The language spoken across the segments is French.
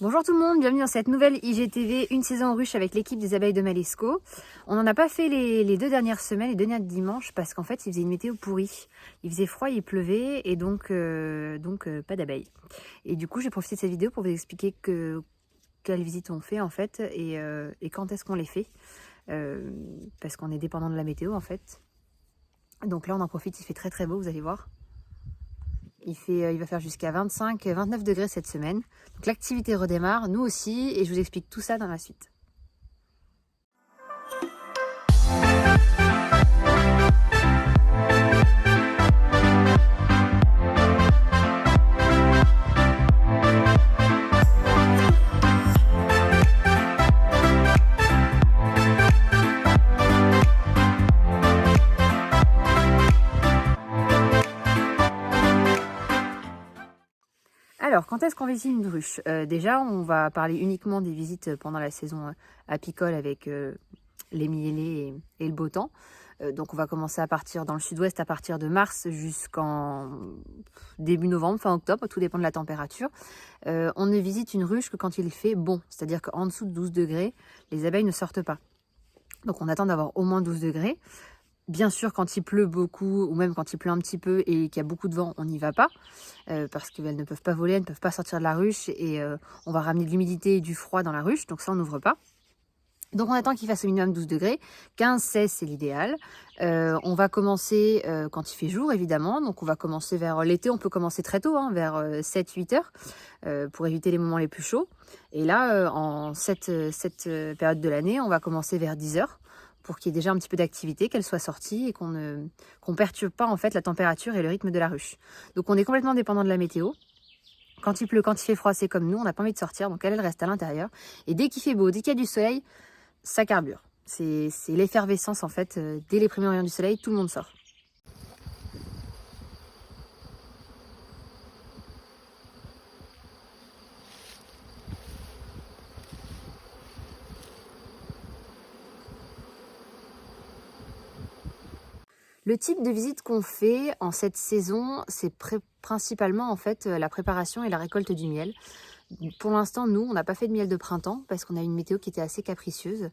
Bonjour tout le monde, bienvenue dans cette nouvelle IGTV, une saison en ruche avec l'équipe des abeilles de Malisco. On n'en a pas fait les 2 dernières semaines, les 2 derniers dimanches, parce qu'en fait il faisait une météo pourrie. Il faisait froid, il pleuvait et donc pas d'abeilles. Et du coup j'ai profité de cette vidéo pour vous expliquer quelles visites on fait en fait et quand est-ce qu'on les fait. Parce qu'on est dépendant de la météo en fait. Donc là on en profite, il fait très très beau, vous allez voir. Il va faire jusqu'à 25-29 degrés cette semaine. Donc l'activité redémarre, nous aussi, et je vous explique tout ça dans la suite. Alors, quand est-ce qu'on visite une ruche? Déjà, on va parler uniquement des visites pendant la saison apicole avec les mielés et le beau temps. Donc, on va commencer à partir dans le sud-ouest à partir de mars jusqu'en début novembre, fin octobre, tout dépend de la température. On ne visite une ruche que quand il fait bon, c'est-à-dire qu'en dessous de 12 degrés, les abeilles ne sortent pas. Donc, on attend d'avoir au moins 12 degrés. Bien sûr, quand il pleut beaucoup, ou même quand il pleut un petit peu et qu'il y a beaucoup de vent, on n'y va pas, parce qu'elles ne peuvent pas voler, elles ne peuvent pas sortir de la ruche, et on va ramener de l'humidité et du froid dans la ruche, donc ça on n'ouvre pas. Donc on attend qu'il fasse au minimum 12 degrés, 15-16 c'est l'idéal. On va commencer quand il fait jour évidemment, donc on va commencer vers l'été, on peut commencer très tôt, hein, vers 7-8 heures, pour éviter les moments les plus chauds. Et là, en cette période de l'année, on va commencer vers 10 heures, pour qu'il y ait déjà un petit peu d'activité, qu'elle soit sortie et qu'on ne perturbe pas en fait la température et le rythme de la ruche. Donc on est complètement dépendant de la météo. Quand il pleut, quand il fait froid, c'est comme nous, on n'a pas envie de sortir, donc elle reste à l'intérieur. Et dès qu'il fait beau, dès qu'il y a du soleil, ça carbure. C'est l'effervescence en fait, dès les premiers rayons du soleil, tout le monde sort. Le type de visite qu'on fait en cette saison, c'est principalement en fait la préparation et la récolte du miel. Pour l'instant, nous, on n'a pas fait de miel de printemps parce qu'on a une météo qui était assez capricieuse.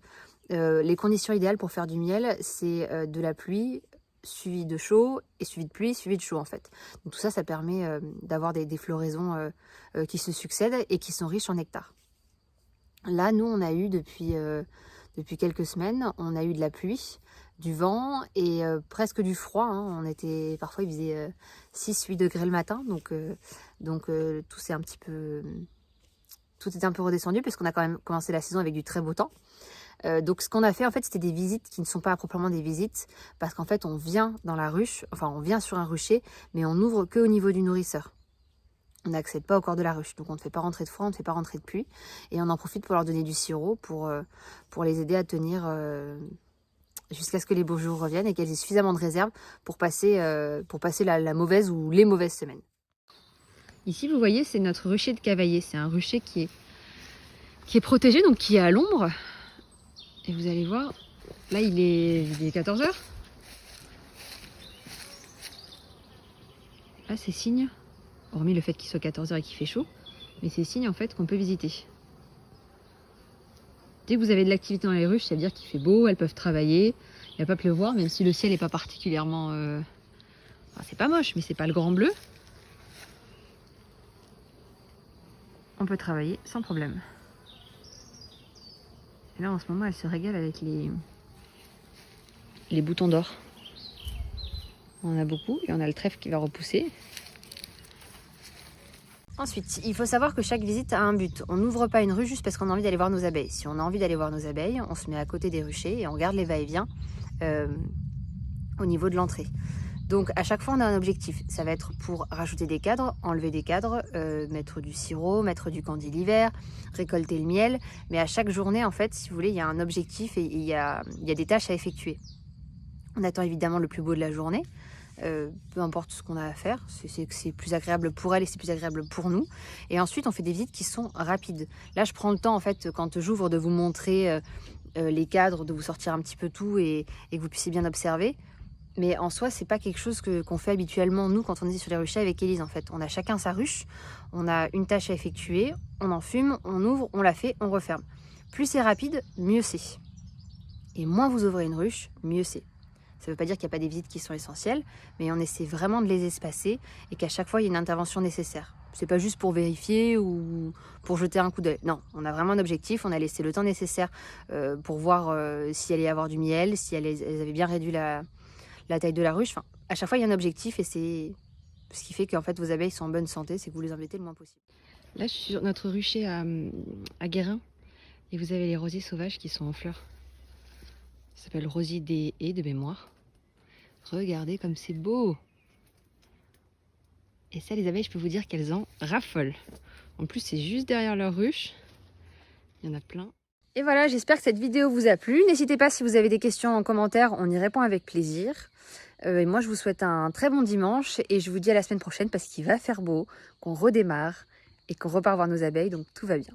Les conditions idéales pour faire du miel, c'est de la pluie, suivi de chaud, et suivi de pluie, suivi de chaud en fait. Donc tout ça, ça permet d'avoir des floraisons qui se succèdent et qui sont riches en nectar. Là, nous, on a eu depuis quelques semaines, on a eu de la pluie, du vent et presque du froid, hein. Parfois il faisait 6-8 degrés le matin, donc tout était un peu redescendu puisqu'on a quand même commencé la saison avec du très beau temps. Donc ce qu'on a fait en fait, c'était des visites qui ne sont pas proprement des visites, parce qu'en fait on vient dans la ruche, enfin on vient sur un rucher, mais on n'ouvre que au niveau du nourrisseur. On n'accède pas au corps de la ruche, donc on ne fait pas rentrer de froid, on ne fait pas rentrer de pluie, et on en profite pour leur donner du sirop pour les aider à tenir jusqu'à ce que les beaux jours reviennent et qu'elles aient suffisamment de réserve pour passer la mauvaise ou les mauvaises semaines. Ici, vous voyez, c'est notre rucher de cavaillé. C'est un rucher qui est protégé, donc qui est à l'ombre. Et vous allez voir, là, il est 14 h. Là, c'est signe, hormis le fait qu'il soit 14 h et qu'il fait chaud, mais c'est signe en fait qu'on peut visiter. Dès que vous avez de l'activité dans les ruches, ça veut dire qu'il fait beau, elles peuvent travailler, il ne va pas pleuvoir, même si le ciel n'est pas particulièrement... Enfin, c'est pas moche, mais c'est pas le grand bleu. On peut travailler sans problème. Et là, en ce moment, elle se régale avec les boutons d'or. On en a beaucoup et on a le trèfle qui va repousser. Ensuite, il faut savoir que chaque visite a un but. On n'ouvre pas une ruche juste parce qu'on a envie d'aller voir nos abeilles. Si on a envie d'aller voir nos abeilles, on se met à côté des ruchers et on garde les va-et-vient au niveau de l'entrée. Donc à chaque fois, on a un objectif. Ça va être pour rajouter des cadres, enlever des cadres, mettre du sirop, mettre du candidiver, récolter le miel. Mais à chaque journée, en fait, si vous voulez, il y a un objectif et il y a des tâches à effectuer. On attend évidemment le plus beau de la journée. Peu importe ce qu'on a à faire, c'est plus agréable pour elle et c'est plus agréable pour nous. Et ensuite, on fait des visites qui sont rapides. Là, je prends le temps, en fait, quand j'ouvre, de vous montrer les cadres, de vous sortir un petit peu tout et que vous puissiez bien observer. Mais en soi, c'est pas quelque chose qu'on fait habituellement, nous, quand on est sur les ruchers avec Élise, en fait. On a chacun sa ruche, on a une tâche à effectuer, on en fume, on ouvre, on la fait, on referme. Plus c'est rapide, mieux c'est. Et moins vous ouvrez une ruche, mieux c'est. Ça ne veut pas dire qu'il n'y a pas des visites qui sont essentielles, mais on essaie vraiment de les espacer et qu'à chaque fois, il y a une intervention nécessaire. C'est pas juste pour vérifier ou pour jeter un coup d'œil. Non, on a vraiment un objectif, on a laissé le temps nécessaire pour voir s'il allait y avoir du miel, si elles avaient bien réduit la taille de la ruche. Enfin, à chaque fois, il y a un objectif et c'est ce qui fait qu'en fait, vos abeilles sont en bonne santé, c'est que vous les embêtez le moins possible. Là, je suis sur notre rucher à Guérin et vous avez les rosiers sauvages qui sont en fleurs. Ça s'appelle rosier des haies de mémoire. Regardez comme c'est beau! Et ça, les abeilles, je peux vous dire qu'elles en raffolent. En plus, c'est juste derrière leur ruche. Il y en a plein. Et voilà, j'espère que cette vidéo vous a plu. N'hésitez pas si vous avez des questions en commentaire, on y répond avec plaisir. Et moi, je vous souhaite un très bon dimanche et je vous dis à la semaine prochaine parce qu'il va faire beau, qu'on redémarre et qu'on repart voir nos abeilles, donc tout va bien.